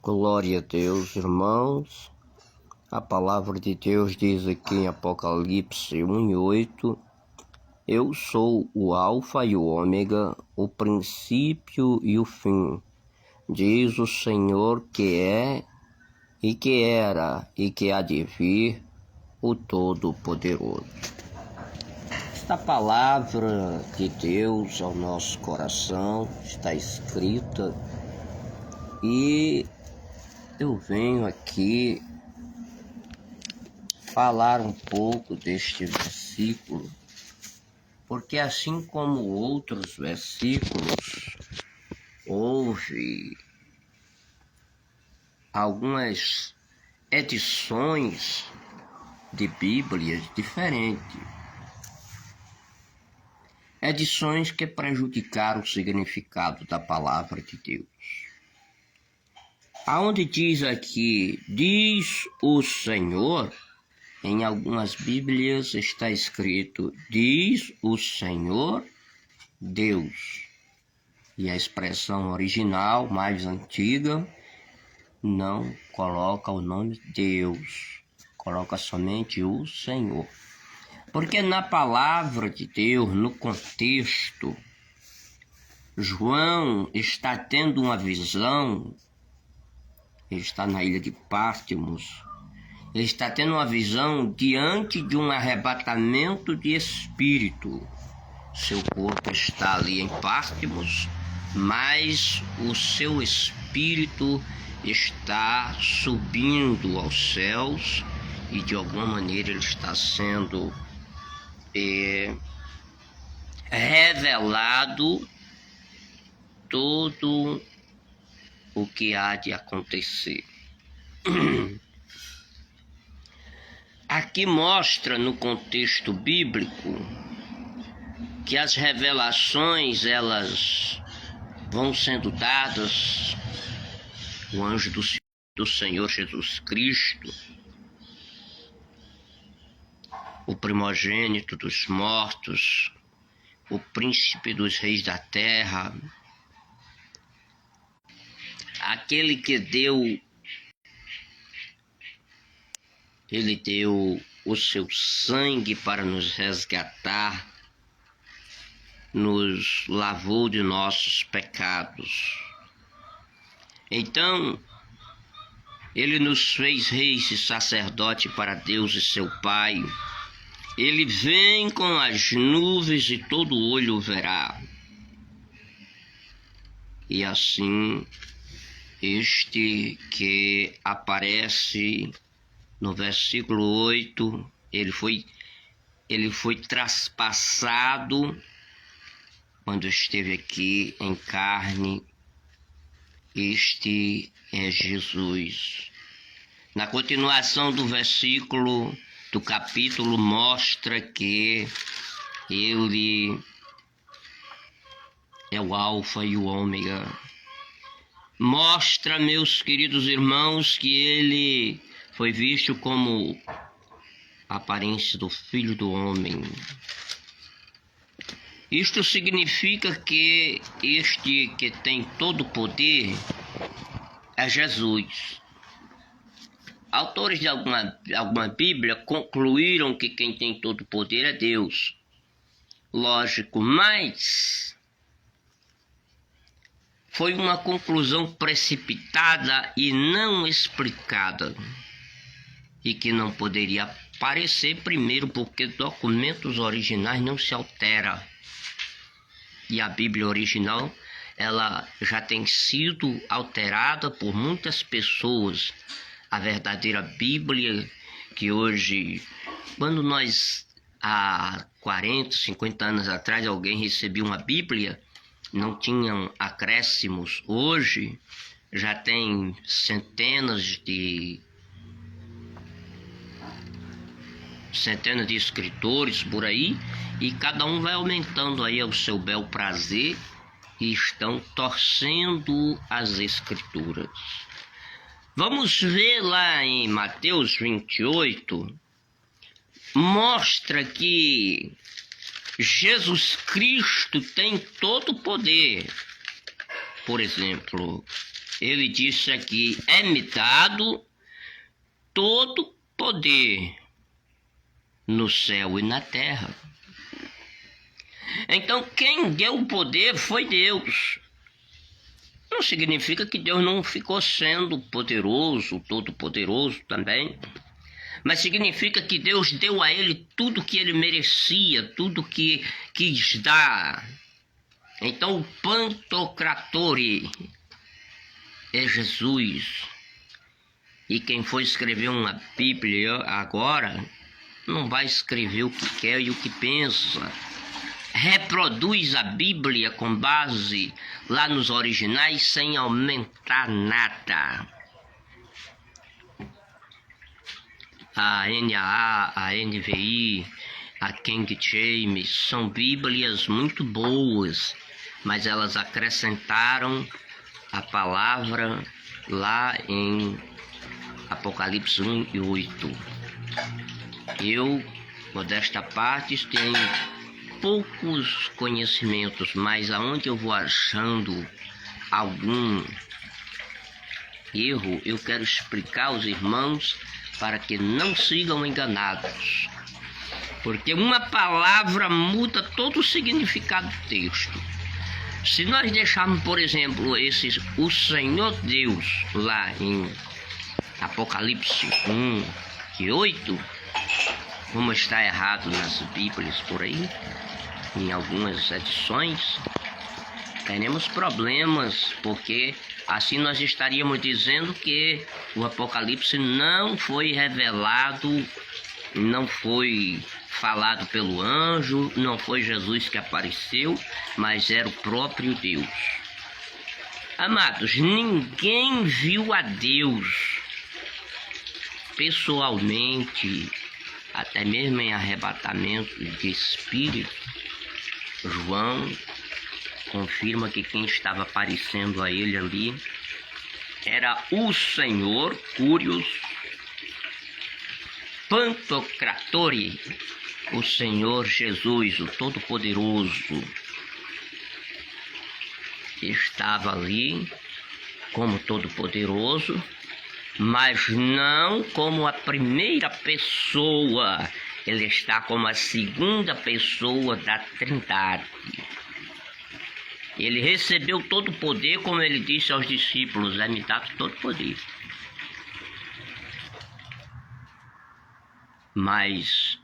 Glória a Deus, irmãos. A palavra de Deus diz aqui em Apocalipse 1:8: Eu sou o Alfa e o Ômega, o princípio e o fim, diz o Senhor que é, e que era, e que há de vir, o Todo-Poderoso. Esta palavra de Deus ao nosso coração está escrita e eu venho aqui falar um pouco deste versículo, porque assim como outros versículos, houve algumas edições de Bíblias diferentes, edições que prejudicaram o significado da palavra de Deus. Aonde diz aqui, diz o Senhor, em algumas Bíblias está escrito, diz o Senhor Deus. E a expressão original, mais antiga, não coloca o nome Deus, coloca somente o Senhor. Porque na palavra de Deus, no contexto, João está tendo uma visão. Ele está na ilha de Pátmos. Ele está tendo uma visão diante de um arrebatamento de espírito. Seu corpo está ali em Pátmos, mas o seu espírito está subindo aos céus e de alguma maneira ele está sendo revelado todo o que há de acontecer. Aqui mostra no contexto bíblico que as revelações elas vão sendo dadas. O anjo do Senhor Jesus Cristo, o primogênito dos mortos, o príncipe dos reis da terra, aquele que ele deu o seu sangue para nos resgatar, nos lavou de nossos pecados. Então, ele nos fez reis e sacerdote para Deus e seu Pai. Ele vem com as nuvens e todo olho o verá. E assim, este que aparece no versículo 8, ele foi traspassado quando esteve aqui em carne. Este é Jesus. Na continuação do versículo, do capítulo, mostra que ele é o Alfa e o Ômega. Mostra, meus queridos irmãos, que ele foi visto como a aparência do Filho do Homem. Isto significa que este que tem todo o poder é Jesus. Autores de alguma Bíblia concluíram que quem tem todo o poder é Deus. Lógico, mas foi uma conclusão precipitada e não explicada. E que não poderia aparecer primeiro porque documentos originais não se alteram. E a Bíblia original, ela já tem sido alterada por muitas pessoas. A verdadeira Bíblia, que hoje, quando nós, há 40, 50 anos atrás, alguém recebia uma Bíblia, não tinham acréscimos. Hoje, já tem centenas de escritores por aí, e cada um vai aumentando aí ao seu bel prazer e estão torcendo as escrituras. Vamos ver lá em Mateus 28, mostra que Jesus Cristo tem todo o poder. Por exemplo, ele disse aqui: é-me dado todo poder no céu e na terra. Então quem deu o poder foi Deus. Não significa que Deus não ficou sendo poderoso, todo-poderoso também, mas significa que Deus deu a ele tudo que ele merecia, tudo que quis dar. Então o Pantocratore é Jesus. E quem for escrever uma Bíblia agora, não vai escrever o que quer e o que pensa. Reproduz a Bíblia com base lá nos originais sem aumentar nada. A NAA, a NVI, a King James são Bíblias muito boas, mas elas acrescentaram a palavra lá em Apocalipse 1 e 8. Eu, modesta parte, tenho poucos conhecimentos, mas aonde eu vou achando algum erro, eu quero explicar aos irmãos para que não sigam enganados. Porque uma palavra muda todo o significado do texto. Se nós deixarmos, por exemplo, o Senhor Deus lá em Apocalipse 1 e 8, como está errado nas Bíblias por aí, em algumas edições, teremos problemas, porque assim nós estaríamos dizendo que o Apocalipse não foi revelado, não foi falado pelo anjo, não foi Jesus que apareceu, mas era o próprio Deus. Amados, ninguém viu a Deus pessoalmente, até mesmo em arrebatamento de espírito. João confirma que quem estava aparecendo a ele ali era o Senhor Curios Pantocratore, o Senhor Jesus, o Todo-Poderoso. Estava ali como Todo-Poderoso, mas não como a primeira pessoa. Ele está como a segunda pessoa da Trindade. Ele recebeu todo o poder, como ele disse aos discípulos: é-me dado todo o poder. Mas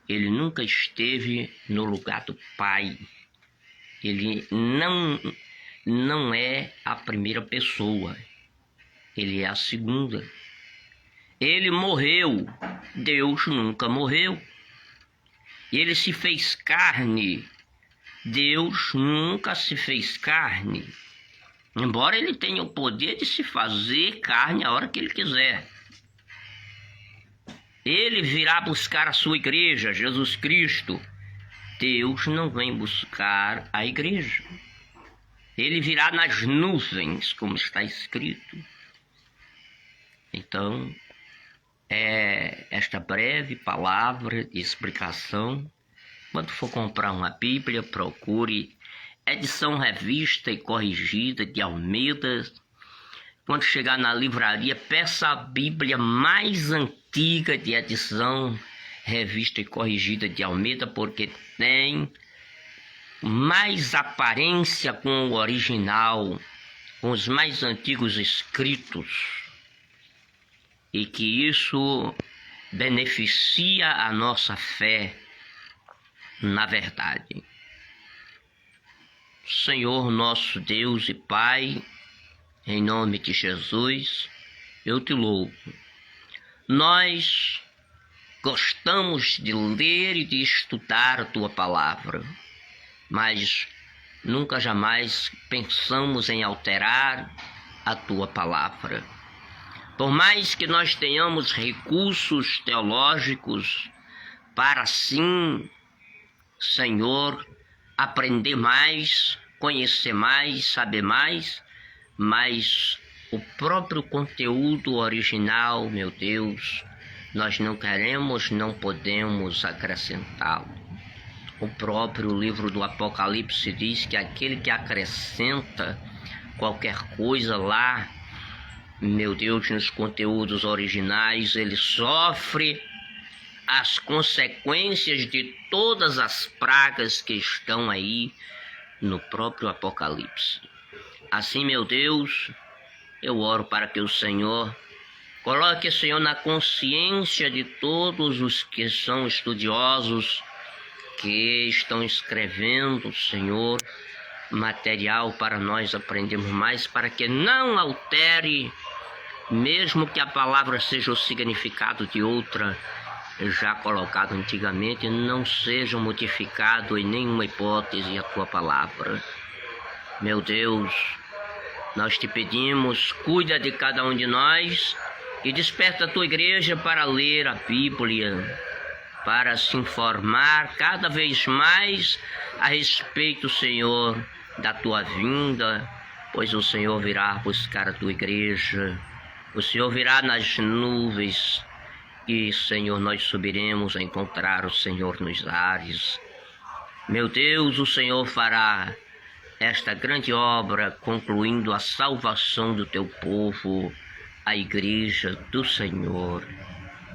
ele nunca esteve no lugar do Pai. Ele não é a primeira pessoa. Ele é a segunda. Ele morreu. Deus nunca morreu. Ele se fez carne. Deus nunca se fez carne. Embora ele tenha o poder de se fazer carne a hora que ele quiser. Ele virá buscar a sua igreja, Jesus Cristo. Deus não vem buscar a igreja. Ele virá nas nuvens, como está escrito. Então, esta breve palavra de explicação. Quando for comprar uma Bíblia, procure edição revista e corrigida de Almeida. Quando chegar na livraria, peça a Bíblia mais antiga de edição revista e corrigida de Almeida, porque tem mais aparência com o original, com os mais antigos escritos, e que isso beneficia a nossa fé na verdade. Senhor nosso Deus e Pai, em nome de Jesus, eu te louvo. Nós gostamos de ler e de estudar a tua palavra, mas nunca jamais pensamos em alterar a tua palavra. Por mais que nós tenhamos recursos teológicos para sim, Senhor, aprender mais, conhecer mais, saber mais, mas o próprio conteúdo original, meu Deus, nós não queremos, não podemos acrescentá-lo. O próprio livro do Apocalipse diz que aquele que acrescenta qualquer coisa lá, meu Deus, nos conteúdos originais, ele sofre as consequências de todas as pragas que estão aí no próprio Apocalipse. Assim, meu Deus, eu oro para que o Senhor coloque, Senhor, na consciência de todos os que são estudiosos, que estão escrevendo, Senhor, material para nós aprendermos mais, para que não altere, mesmo que a palavra seja o significado de outra já colocado antigamente, não seja modificado em nenhuma hipótese a tua palavra. Meu Deus, nós te pedimos, cuida de cada um de nós e desperta a tua igreja para ler a Bíblia, para se informar cada vez mais a respeito, Senhor, da tua vinda, pois o Senhor virá buscar a tua igreja, o Senhor virá nas nuvens e, Senhor, nós subiremos a encontrar o Senhor nos ares. Meu Deus, o Senhor fará esta grande obra, concluindo a salvação do teu povo, a igreja do Senhor.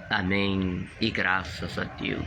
Amém e graças a Deus.